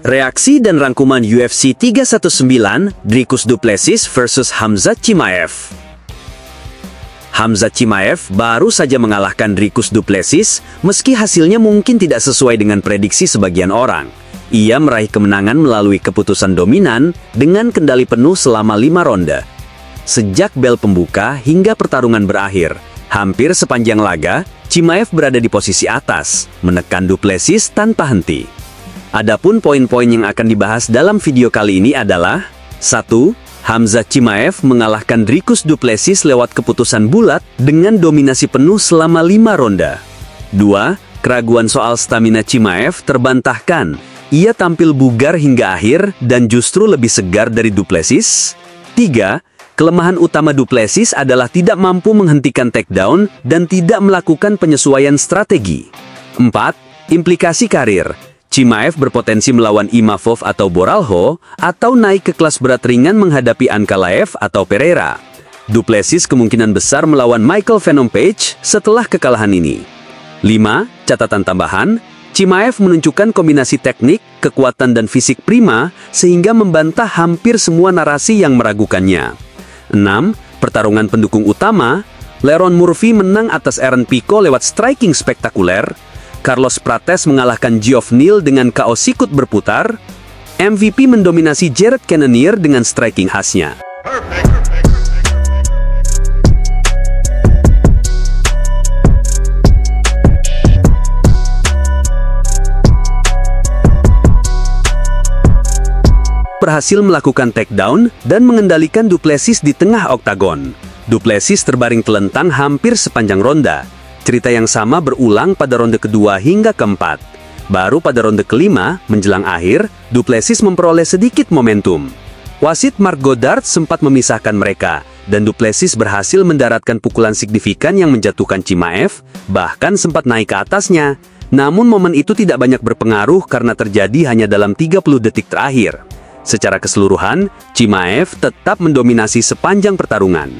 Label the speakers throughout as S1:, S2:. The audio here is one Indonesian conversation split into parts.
S1: Reaksi dan rangkuman UFC 319, Dricus Du Plessis versus Khamzat Chimaev. Khamzat Chimaev baru saja mengalahkan Dricus Du Plessis, meski hasilnya mungkin tidak sesuai dengan prediksi sebagian orang. Ia meraih kemenangan melalui keputusan dominan dengan kendali penuh selama 5 ronde. Sejak bel pembuka hingga pertarungan berakhir, hampir sepanjang laga, Chimaev berada di posisi atas, menekan Du Plessis tanpa henti. Adapun poin-poin yang akan dibahas dalam video kali ini adalah 1. Khamzat Chimaev mengalahkan Dricus Du Plessis lewat keputusan bulat dengan dominasi penuh selama 5 ronde. 2. Keraguan soal stamina Chimaev terbantahkan. Ia tampil bugar hingga akhir dan justru lebih segar dari Du Plessis. 3. Kelemahan utama Du Plessis adalah tidak mampu menghentikan takedown dan tidak melakukan penyesuaian strategi. 4. Implikasi karir. Chimaev berpotensi melawan Imavov atau Boralho, atau naik ke kelas berat ringan menghadapi Ankalaev atau Pereira. Du Plessis kemungkinan besar melawan Michael Venom Page setelah kekalahan ini. 5. Catatan tambahan, Chimaev menunjukkan kombinasi teknik, kekuatan dan fisik prima, sehingga membantah hampir semua narasi yang meragukannya. 6. Pertarungan pendukung utama, Leron Murphy menang atas Aaron Pico lewat striking spektakuler. Carlos Prates mengalahkan Geoff Neal dengan KO sikut berputar. MVP mendominasi Jared Cannonier dengan striking khasnya. Berhasil melakukan takedown dan mengendalikan Du Plessis di tengah oktagon. Du Plessis terbaring telentang hampir sepanjang ronda. Cerita yang sama berulang pada ronde kedua hingga keempat. Baru pada ronde kelima, menjelang akhir, Du Plessis memperoleh sedikit momentum. Wasit Mark Goddard sempat memisahkan mereka, dan Du Plessis berhasil mendaratkan pukulan signifikan yang menjatuhkan Chimaev, bahkan sempat naik ke atasnya. Namun momen itu tidak banyak berpengaruh karena terjadi hanya dalam 30 detik terakhir. Secara keseluruhan, Chimaev tetap mendominasi sepanjang pertarungan.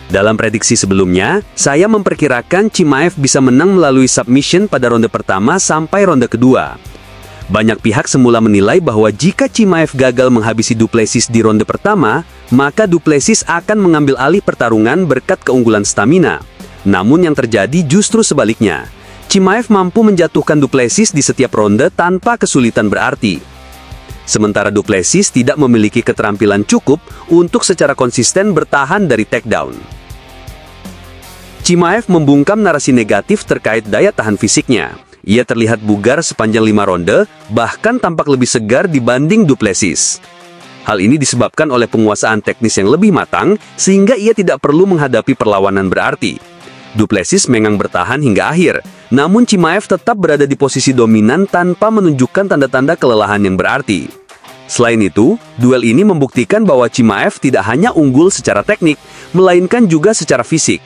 S1: Dalam prediksi sebelumnya, saya memperkirakan Chimaev bisa menang melalui submission pada ronde pertama sampai ronde kedua. Banyak pihak semula menilai bahwa jika Chimaev gagal menghabisi Du Plessis di ronde pertama, maka Du Plessis akan mengambil alih pertarungan berkat keunggulan stamina. Namun yang terjadi justru sebaliknya. Chimaev mampu menjatuhkan Du Plessis di setiap ronde tanpa kesulitan berarti. Sementara Du Plessis tidak memiliki keterampilan cukup untuk secara konsisten bertahan dari takedown. Chimaev membungkam narasi negatif terkait daya tahan fisiknya. Ia terlihat bugar sepanjang 5 ronde, bahkan tampak lebih segar dibanding Du Plessis. Hal ini disebabkan oleh penguasaan teknis yang lebih matang, sehingga ia tidak perlu menghadapi perlawanan berarti. Du Plessis memang bertahan hingga akhir, namun Chimaev tetap berada di posisi dominan tanpa menunjukkan tanda-tanda kelelahan yang berarti. Selain itu, duel ini membuktikan bahwa Chimaev tidak hanya unggul secara teknik, melainkan juga secara fisik.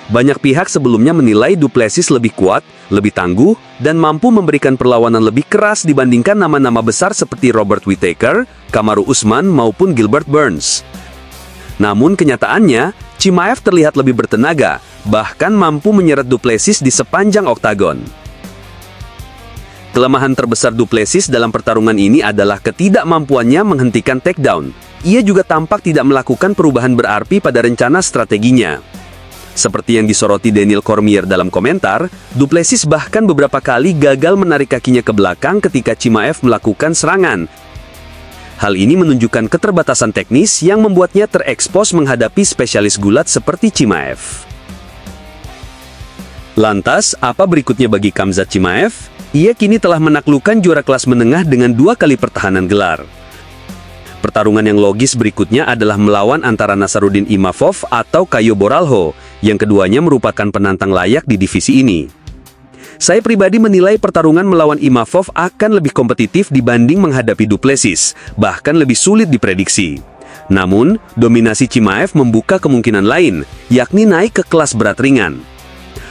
S1: Banyak pihak sebelumnya menilai Du Plessis lebih kuat, lebih tangguh, dan mampu memberikan perlawanan lebih keras dibandingkan nama-nama besar seperti Robert Whittaker, Kamaru Usman maupun Gilbert Burns. Namun kenyataannya, Chimaev terlihat lebih bertenaga, bahkan mampu menyeret Du Plessis di sepanjang oktagon. Kelemahan terbesar Du Plessis dalam pertarungan ini adalah ketidakmampuannya menghentikan takedown. Ia juga tampak tidak melakukan perubahan berarti pada rencana strateginya. Seperti yang disoroti Daniel Cormier dalam komentar, Du Plessis bahkan beberapa kali gagal menarik kakinya ke belakang ketika Chimaev melakukan serangan. Hal ini menunjukkan keterbatasan teknis yang membuatnya terekspos menghadapi spesialis gulat seperti Chimaev. Lantas, apa berikutnya bagi Khamzat Chimaev? Ia kini telah menaklukkan juara kelas menengah dengan 2 kali pertahanan gelar. Pertarungan yang logis berikutnya adalah melawan antara Nasruddin Imavov atau Caio Boralho, yang keduanya merupakan penantang layak di divisi ini. Saya pribadi menilai pertarungan melawan Imavov akan lebih kompetitif dibanding menghadapi Du Plessis, bahkan lebih sulit diprediksi. Namun, dominasi Chimaev membuka kemungkinan lain, yakni naik ke kelas berat ringan.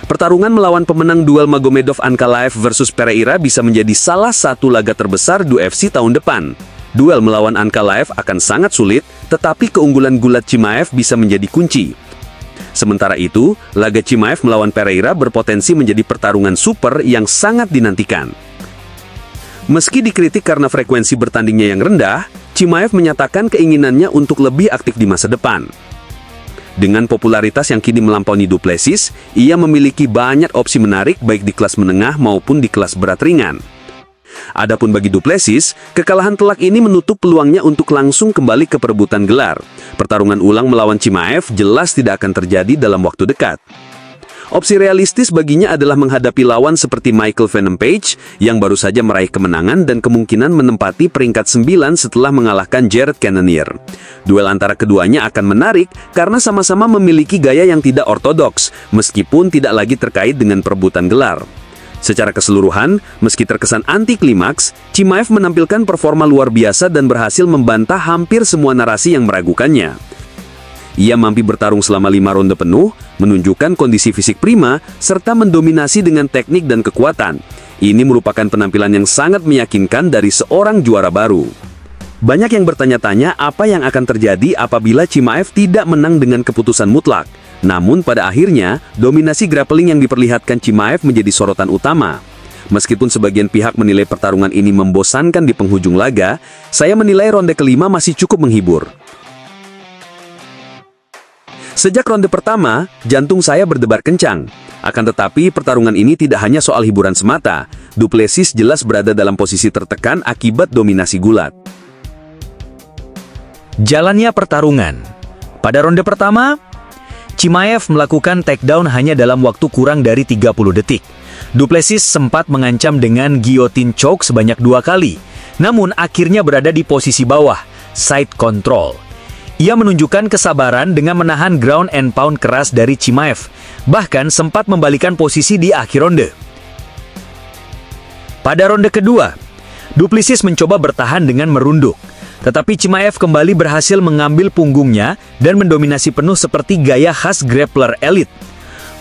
S1: Pertarungan melawan pemenang duel Magomedov-Ankalaev versus Pereira bisa menjadi salah satu laga terbesar di UFC tahun depan. Duel melawan Ankalaev akan sangat sulit, tetapi keunggulan gulat Chimaev bisa menjadi kunci. Sementara itu, laga Chimaev melawan Pereira berpotensi menjadi pertarungan super yang sangat dinantikan. Meski dikritik karena frekuensi bertandingnya yang rendah, Chimaev menyatakan keinginannya untuk lebih aktif di masa depan. Dengan popularitas yang kini melampaui Du Plessis, ia memiliki banyak opsi menarik baik di kelas menengah maupun di kelas berat ringan. Adapun bagi Du Plessis, kekalahan telak ini menutup peluangnya untuk langsung kembali ke perebutan gelar. Pertarungan ulang melawan Chimaev jelas tidak akan terjadi dalam waktu dekat. Opsi realistis baginya adalah menghadapi lawan seperti Michael Venom Page yang baru saja meraih kemenangan dan kemungkinan menempati peringkat 9 setelah mengalahkan Jared Cannonier. Duel antara keduanya akan menarik karena sama-sama memiliki gaya yang tidak ortodoks, meskipun tidak lagi terkait dengan perebutan gelar. Secara keseluruhan, meski terkesan anti klimaks, Chimaev menampilkan performa luar biasa dan berhasil membantah hampir semua narasi yang meragukannya. Ia mampu bertarung selama 5 ronde penuh, menunjukkan kondisi fisik prima, serta mendominasi dengan teknik dan kekuatan. Ini merupakan penampilan yang sangat meyakinkan dari seorang juara baru. Banyak yang bertanya-tanya apa yang akan terjadi apabila Chimaev tidak menang dengan keputusan mutlak. Namun pada akhirnya, dominasi grappling yang diperlihatkan Chimaev menjadi sorotan utama. Meskipun sebagian pihak menilai pertarungan ini membosankan di penghujung laga, saya menilai ronde kelima masih cukup menghibur. Sejak ronde pertama, jantung saya berdebar kencang. Akan tetapi, pertarungan ini tidak hanya soal hiburan semata. Du Plessis jelas berada dalam posisi tertekan akibat dominasi gulat.
S2: Jalannya pertarungan. Pada ronde pertama, Chimaev melakukan takedown hanya dalam waktu kurang dari 30 detik. Du Plessis sempat mengancam dengan guillotine choke sebanyak 2 kali, namun akhirnya berada di posisi bawah, side control. Ia menunjukkan kesabaran dengan menahan ground and pound keras dari Chimaev, bahkan sempat membalikan posisi di akhir ronde. Pada ronde kedua, Du Plessis mencoba bertahan dengan merunduk, tetapi Chimaev kembali berhasil mengambil punggungnya dan mendominasi penuh seperti gaya khas grappler elit.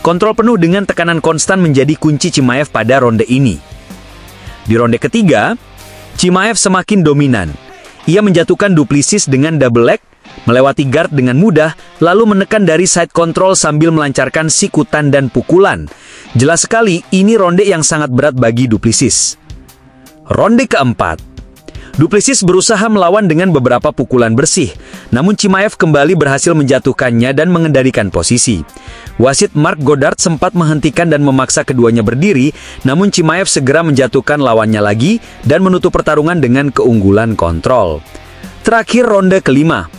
S2: Kontrol penuh dengan tekanan konstan menjadi kunci Chimaev pada ronde ini. Di ronde ketiga, Chimaev semakin dominan. Ia menjatuhkan Du Plessis dengan double leg, melewati guard dengan mudah, lalu menekan dari side control sambil melancarkan sikutan dan pukulan. Jelas sekali, ini ronde yang sangat berat bagi Du Plessis. Ronde keempat, Du Plessis berusaha melawan dengan beberapa pukulan bersih, namun Chimaev kembali berhasil menjatuhkannya dan mengendalikan posisi. Wasit Mark Goddard sempat menghentikan dan memaksa keduanya berdiri, namun Chimaev segera menjatuhkan lawannya lagi dan menutup pertarungan dengan keunggulan kontrol. Terakhir ronde kelima,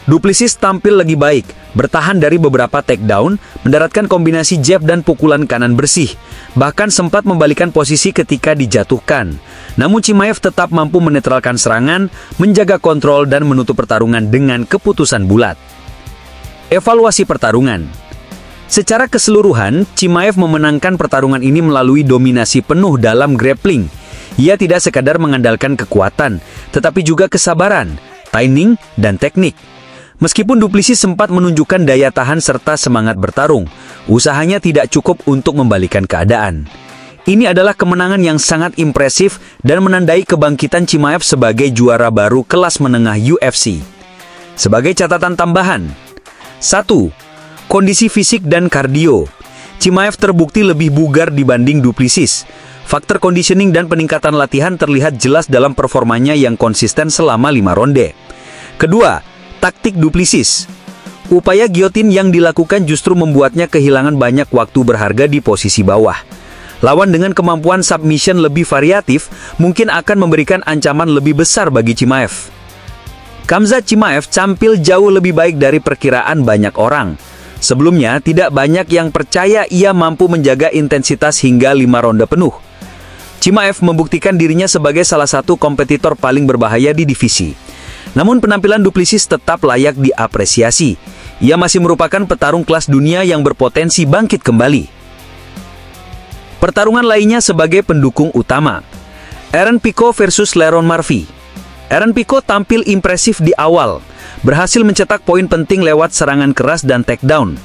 S2: Du Plessis tampil lebih baik, bertahan dari beberapa takedown, mendaratkan kombinasi jab dan pukulan kanan bersih, bahkan sempat membalikan posisi ketika dijatuhkan. Namun Chimaev tetap mampu menetralkan serangan, menjaga kontrol dan menutup pertarungan dengan keputusan bulat. Evaluasi pertarungan. Secara keseluruhan, Chimaev memenangkan pertarungan ini melalui dominasi penuh dalam grappling. Ia tidak sekadar mengandalkan kekuatan, tetapi juga kesabaran, timing, dan teknik. Meskipun Du Plessis sempat menunjukkan daya tahan serta semangat bertarung, usahanya tidak cukup untuk membalikan keadaan. Ini adalah kemenangan yang sangat impresif dan menandai kebangkitan Chimaev sebagai juara baru kelas menengah UFC. Sebagai catatan tambahan, 1. Kondisi fisik dan kardio. Chimaev terbukti lebih bugar dibanding Du Plessis. Faktor conditioning dan peningkatan latihan terlihat jelas dalam performanya yang konsisten selama 5 ronde. Kedua, taktik Du Plessis. Upaya guillotine yang dilakukan justru membuatnya kehilangan banyak waktu berharga di posisi bawah. Lawan dengan kemampuan submission lebih variatif mungkin akan memberikan ancaman lebih besar bagi Chimaev. Khamzat Chimaev tampil jauh lebih baik dari perkiraan banyak orang. Sebelumnya, tidak banyak yang percaya ia mampu menjaga intensitas hingga 5 ronde penuh. Chimaev membuktikan dirinya sebagai salah satu kompetitor paling berbahaya di divisi. Namun penampilan Du Plessis tetap layak diapresiasi. Ia masih merupakan petarung kelas dunia yang berpotensi bangkit kembali. Pertarungan lainnya sebagai pendukung utama. Aaron Pico versus Lerone Murphy. Aaron Pico tampil impresif di awal, berhasil mencetak poin penting lewat serangan keras dan takedown.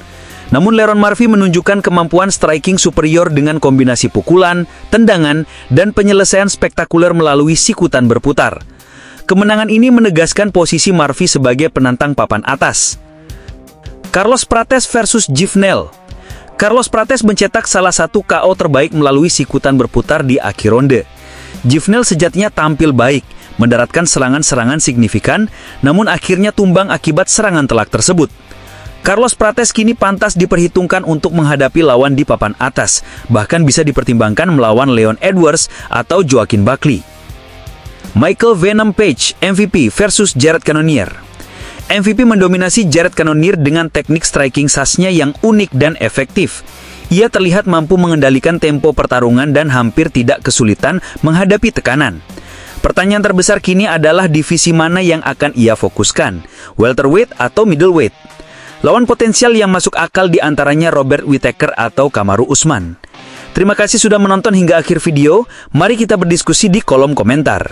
S2: Namun Lerone Murphy menunjukkan kemampuan striking superior dengan kombinasi pukulan, tendangan, dan penyelesaian spektakuler melalui sikutan berputar. Kemenangan ini menegaskan posisi Murphy sebagai penantang papan atas. Carlos Prates versus Jeff Neal. Carlos Prates mencetak salah satu KO terbaik melalui sikutan berputar di akhir ronde. Givnell sejatinya tampil baik, mendaratkan serangan-serangan signifikan, namun akhirnya tumbang akibat serangan telak tersebut. Carlos Prates kini pantas diperhitungkan untuk menghadapi lawan di papan atas, bahkan bisa dipertimbangkan melawan Leon Edwards atau Joaquin Buckley. Michael Venom Page, MVP versus Jared Cannonier. MVP mendominasi Jared Cannonier dengan teknik striking sasnya yang unik dan efektif. Ia terlihat mampu mengendalikan tempo pertarungan dan hampir tidak kesulitan menghadapi tekanan. Pertanyaan terbesar kini adalah divisi mana yang akan ia fokuskan, welterweight atau middleweight. Lawan potensial yang masuk akal di antaranya Robert Whittaker atau Kamaru Usman. Terima kasih sudah menonton hingga akhir video, mari kita berdiskusi di kolom komentar.